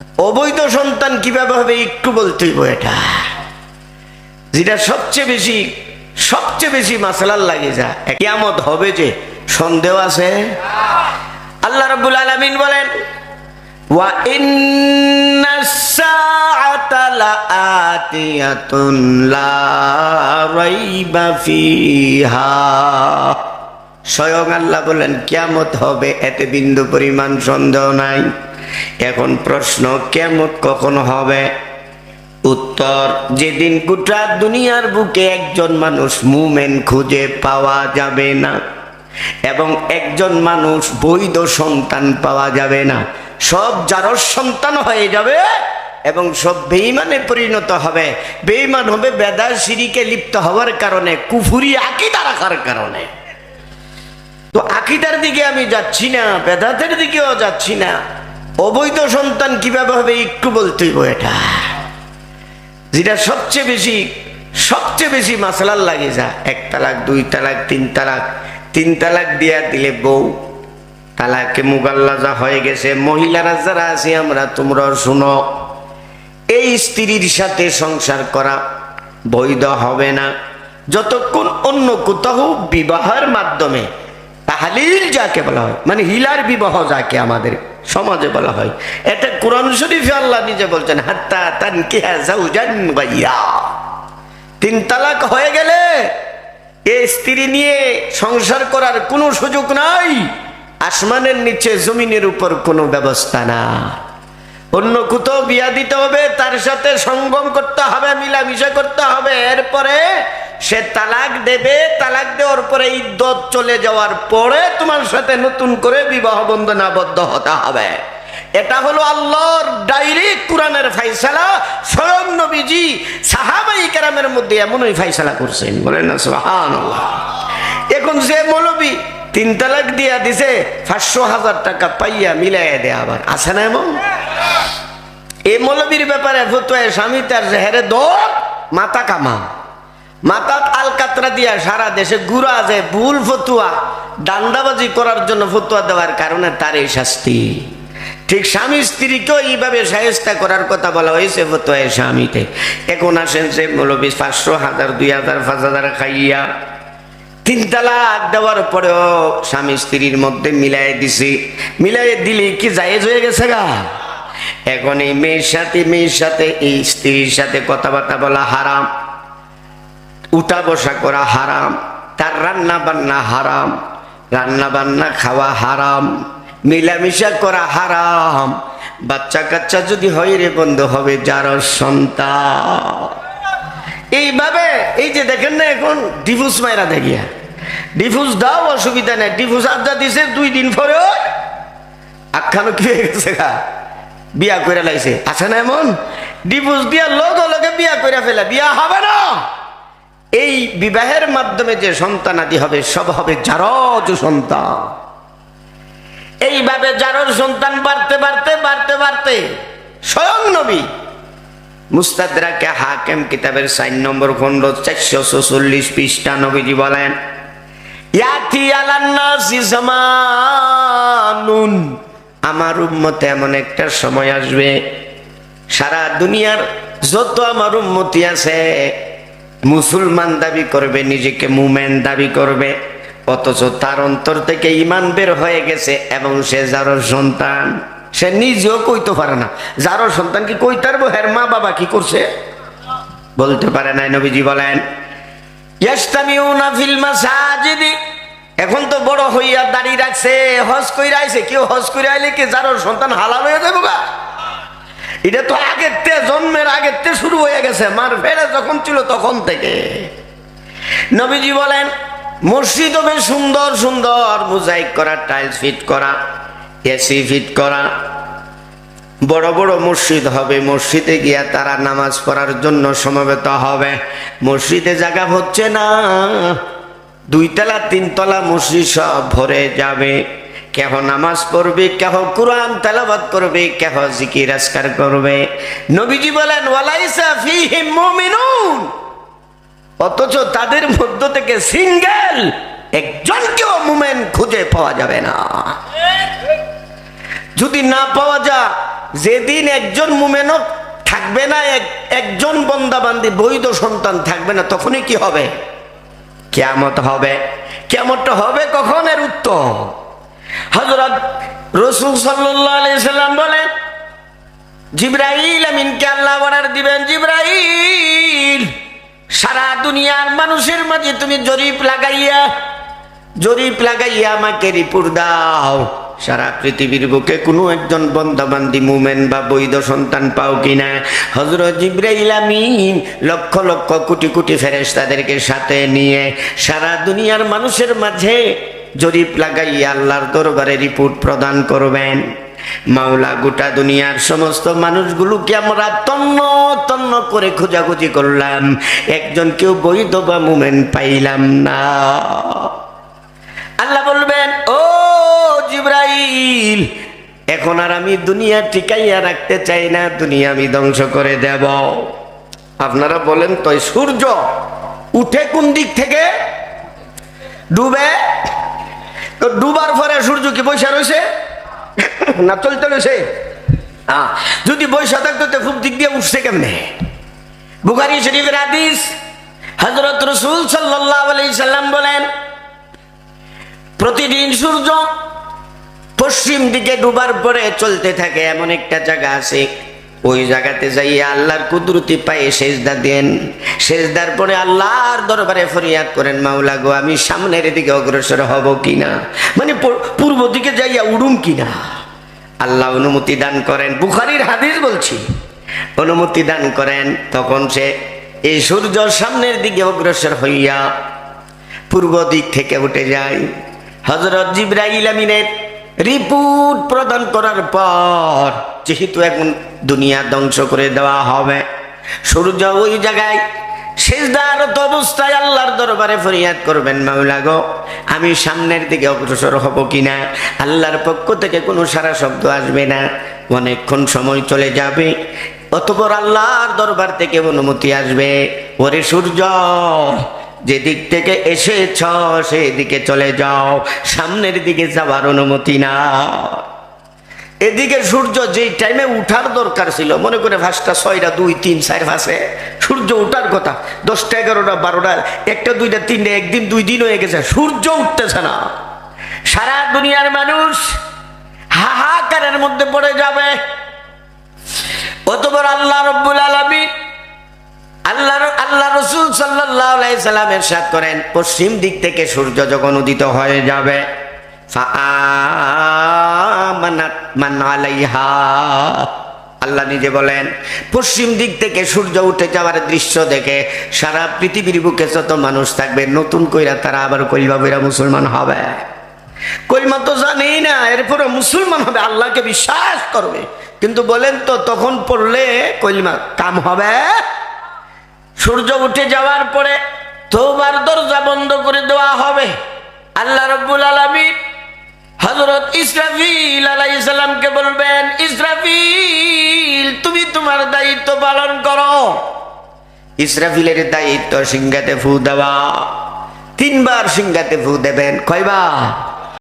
অবৈধ সন্তান কিভাবে হবে একটু বলতে হইব। এটা যেটা সবচেয়ে বেশি মাসলার লাগে যা কিয়ামত হবে যে সন্দেহ আছে। আল্লাহ রাব্বুল আলামিন বলেন ওয়া ইন্নাস সাআতা লাআতিয়াতুন লা রাইবা ফিহা। স্বয়ং আল্লাহ বলেন কিয়ামত হবে, এতে বিন্দু পরিমাণ সন্দেহ নাই। এখন প্রশ্ন, কিয়ামত কখন হবে? উত্তর, যেদিন গোটা দুনিয়ার বুকে একজন মানুষ মুমিন খুঁজে পাওয়া যাবে না এবং একজন মানুষ বৈধ সন্তান পাওয়া যাবে না। সব জারজ সন্তান হয়ে যাবে এবং সব বেঈমানে পরিণত হবে। বেঈমান হবে বেদাত শিরকে লিপ্ত হওয়ার কারণে, কুফরি আকীদা রাখার কারণে। তো আকীদার দিকে আমি যাচ্ছি না, বেদাতের দিকেও যাচ্ছি না। অবৈধ সন্তান কিভাবে হবে একটু বলতে হইব। এটা যেটা সবচেয়ে বেশি মাসলার লাগে যা 1 তালাক 2 তালাক 3 তালাক। 3 তালাক দিয়া দিলে বউ তালাকে মুগাল্লাজা হয়ে গেছে। মহিলারা যারা আছি আমরা, তোমরা শুনো, এই স্ত্রীর সাথে সংসার করা বৈধ হবে না যতক্ষণ অন্য কোথাও বিবাহের মাধ্যমে তাহলিল যাকে বলা হয়, মানে হিলার বিবাহ যাকে আমাদের সমাজে বলা হয়, এটা কোরআন শরীফে আল্লাহ নিজে বলছেন হাত্তা তানকিহা যাওজান গায়রা। 3 তালাক হয়ে গেলে এই স্ত্রী নিয়ে সংসার করার কোনো সুযোগ নাই। আসমানের নিচে জমিনের উপর কোনো ব্যবস্থা না। অন্য কোথাও বিয়া দিতে হবে, তার সাথে সঙ্গম করতে হবে, মিলামিশা করতে হবে। এরপরে সে তালাক দেবে। তালাক দেওয়ার পরে ইদ্দত চলে যাওয়ার পরে তোমার সাথে নতুন করে বিবাহ বন্ধনে আবদ্ধ হতে হবে। এটা হলো আল্লাহর ডাইরেক্ট কোরআনের ফায়সালা। স্বয়ং নবীজি সাহাবায়ে কেরামের মধ্যে এমনই ফায়সালা করছেন, বলেন না সুবহানাল্লাহ। এখন যে মৌলবী 3 তালাক দিয়া দিছে, 500,000 টাকা পাইয়া মিলাইয়া দেয়া আবার আছে না এমন? এই মৌলবীর ব্যাপারে ফতোয়া স্বামী তার হেরে দৌড় মাথা কামা, মাথা আলকাতরা দিয়া সারা দেশে ঘুরা যায়। ভুল ফতুয়া দান্দাবাজি করার জন্য ফতুয়া দেওয়ার কারণে তার এই শাস্তি। ঠিক স্বামী স্ত্রীকেও এইভাবে শায়েস্তা করার কথা বলা হয়েছে ফতুয়া স্বামীতে। এখন আসেন সে মৌলবী 500, 1000, 2000, 5000 খাইয়া 3 তালাক দেওয়ার পরেও স্বামী স্ত্রীর মধ্যে মিলাই দিছি। মিলাই দিলে কি জায়েজ হয়ে গেছে গা? এখন এই মেয়ের সাথে এই স্ত্রীর সাথে কথাবার্তা বলা হারাম, উঠা বসা করা হারাম, তার রান্না বান্না হারাম, রান্না বান্না খাওয়া হারাম, মিলামিশা করা হারাম। বাচ্চা কাচ্চা যদি হয় রে বন্ধু হবে যার সন্তান। এইভাবে এই যে দেখেন না, এখন ডিভোর্স মাইরা দেখিয়া ডিভোর্স দাও, অসুবিধা নেই। ডিভোর্স আবদা দিছে 2 দিন পরে আখ্যানো কি হয়ে গেছে গা, বিয়া করে লাইছে। আছে না এমন? ডিভোর্স দিয়া লগে বিয়া করে ফেলে, বিয়া হবে না। এই বিবাহের মাধ্যমে যে সন্তানাদি হবে সব হবে জারজ সন্তান। এইভাবে জারজ সন্তান বাড়তে স্বয়ং নবী মুস্তাদরাকে হাকিম কিতাবের 4 নম্বর খণ্ড 446 পৃষ্ঠা নবীজি বলেন ইয়াতি আলান নাসি জামানুন, আমার উম্মতে এমন একটা সময় আসবে, সারা দুনিয়ার যত আমার উম্মতি আছে মুসলমান দাবি করবে, নিজেকে মুমিন দাবি করবে, অথচ তার অন্তর থেকে ঈমান বের হয়ে গেছে এবং সে যার সন্তান, সে নিজেও কইতে পারে না। যার সন্তান কি কইতে পারবো? হের মা বাবা কি করছে বলতে পারে না। নবীজি বলেন ইয়াস্তামিউনা ফিল মাসাজিদি, এখন তো বড় হইয়া দাড়ি রাখছে, হজ কইরা আইছে। কেউ হজ কইরা আইলে কি যার সন্তান হালাল হয়ে যাবে গা? এটা তো জন্মের আগের শুরু হয়ে গেছে, মার ফেরা যখন ছিল তখন থেকে। নবীজি বলেন মসজিদ হবে সুন্দর সুন্দর মোজাইক করা, টাইলস ফিট করা, এসি ফিট করা, বড় বড় মসজিদ হবে। মসজিদে গিয়া তারা নামাজ পড়ার জন্য সমবেত হবে। মসজিদে জায়গা হচ্ছে না, 2 তলা 3 তলা মসজিদ সব ভরে যাবে। কেহ নামাজ পড়বে, কেহ কুরআন তেলাওয়াত করবে, কেহ জিকির আজকার করবে। নবীজি বলেন ওয়ালাইসা ফীহিম মুমিনুন, অথচ তাদের মধ্য থেকে সিঙ্গেল একজনকেও মুমিন খুঁজে পাওয়া যাবে না। যদি না পাওয়া যায় যেদিন একজন মুমিনও থাকবে না, একজন বান্দা-বান্দী বৈধ সন্তান থাকবে না, তখনই কি হবে? কিয়ামত হবে। কিয়ামতটা হবে কখন? এর উত্তর হযরত রাসূল সাল্লাল্লাহু আলাইহি সাল্লাম বলেন, জিবরাইল আমিনকে আল্লাহ অর্ডার দিবেন, জিবরাইল সারা দুনিয়ার মানুষের মাঝে তুমি জরিপ লাগাইয়া আমাকে রিপোর্ট দাও, সারা পৃথিবীর বুকে কোনো একজন বান্দা-বান্দী মুমিন বা বৈধ সন্তান পাও কিনা। হযরত জিবরাইল আমিন লক্ষ লক্ষ কোটি কোটি ফেরেশতাদেরকে সাথে নিয়ে সারা দুনিয়ার মানুষের মাঝে জরিপ লাগাইয়া আল্লাহর দরবারে রিপোর্ট প্রদান করবেন। মাওলা গোটা দুনিয়ার সমস্ত মানুষগুলোকে আমরা তন্ন তন্ন করে খোঁজাখুঁজি করলাম, একজন কেউ বৈধ বা মুমিন পাইলাম না। আল্লাহ বলবেন, ও জিবরাইল, এখন আর আমি দুনিয়া টিকাইয়া রাখতে চাই না, দুনিয়া আমি ধ্বংস করে দেব। আপনারা বলেন তো, সূর্য উঠে কোন দিক থেকে? ডুবে। তো ডুবার পরে সূর্য কি বৈশা রয়েছে না চলতে রয়েছে? যদি বৈশা থাকতো তো খুব দিক দিয়ে উঠছে কেমনে? বুখারী শরীফের হাদিস, হযরত রাসূল সাল্লাল্লাহু আলাইহি সাল্লাম বলেন, প্রতিদিন সূর্য পশ্চিম দিকে ডুবার পরে চলতে থাকে। এমন একটা জায়গা আছে, ওই জায়গাতে যাইয়া আল্লাহর কুদরতি পায়ে সেজদা দেন। সেজদার পরে আল্লাহর দরবারে ফরিয়াদ করেন, মাওলা গো, আমি সামনের দিকে অগ্রসর হব কিনা, মানে পূর্ব দিকে যাইয়া উড়ুম কিনা। আল্লাহ অনুমতি দান করেন, বুখারীর হাদিস বলছি, অনুমতি দান করেন। তখন সে এই সূর্য সামনের দিকে অগ্রসর হইয়া পূর্ব দিক থেকে উঠে যায়। হযরত জিবরাইল আমিনের রিপোর্ট প্রদান করার পর, যেহেতু এখন দুনিয়া ধ্বংস করে দেওয়া হবে, সূর্য ওই জায়গায় সিজদারত অবস্থায় আল্লাহর দরবারে ফরিয়াদ করবেন, মাওলা গো, আমি সামনের দিকে অগ্রসর হব কিনা। আল্লাহর পক্ষ থেকে কোনো সারা শব্দ আসবে না, অনেকক্ষণ সময় চলে যাবে। অতঃপর আল্লাহর দরবার থেকে অনুমতি আসবে, ওরে সূর্য, যেদিক থেকে এসেছ সেদিকে চলে যাও, সামনের দিকে যাওয়ার অনুমতি না। এদিকে সূর্য যেই টাইমে উঠার দরকার ছিল, মনে করে 5টা 6টা 2 3 4 5 সূর্য উঠার কথা, 10টা 11টা 12টা 1টা 2টা 3টা, একদিন 2 দিন হয়ে গেছে, সূর্য উঠতেছে না। সারা দুনিয়ার মানুষ হাহাকারের মধ্যে পড়ে যাবে। অতঃপর আল্লাহ রাব্বুল আলামিন, আল্লাহ রাসূল সাল্লাল্লাহু আলাইহি সাল্লাম ইরশাদ করেন, পশ্চিম দিক থেকে সূর্য যখন উদিত হয়ে যাবে, ফাআমানাত মান আলাইহা, আল্লাহ নিজে বলেন, পশ্চিম দিক থেকে সূর্য উঠে যাওয়ার দৃশ্য দেখে সারা পৃথিবীর বুকে যত মানুষ থাকবে, নতুন কইরা তারা আবার কলিমা পড়া মুসলমান হবে। কলিমা তো জানেই না, এরপরে মুসলমান হবে, আল্লাহকে বিশ্বাস করবে। কিন্তু বলেন তো, তখন পড়লে কলিমা কাম হবে? সূর্য উঠে যাওয়ার পরে তওবার দরজা বন্ধ করে দেওয়া হবে। আল্লাহ রাব্বুল আলামিন হযরত ইসরাফিল আলাইহিস সালামকে বলবেন, ইসরাফিল, তুমি তোমার দায়িত্ব পালন করো। ইসরাফিলের দায়িত্ব সিংহাতে ফু দেওয়া। 3 বার সিংহাতে ফু দেবেন। কয়বার?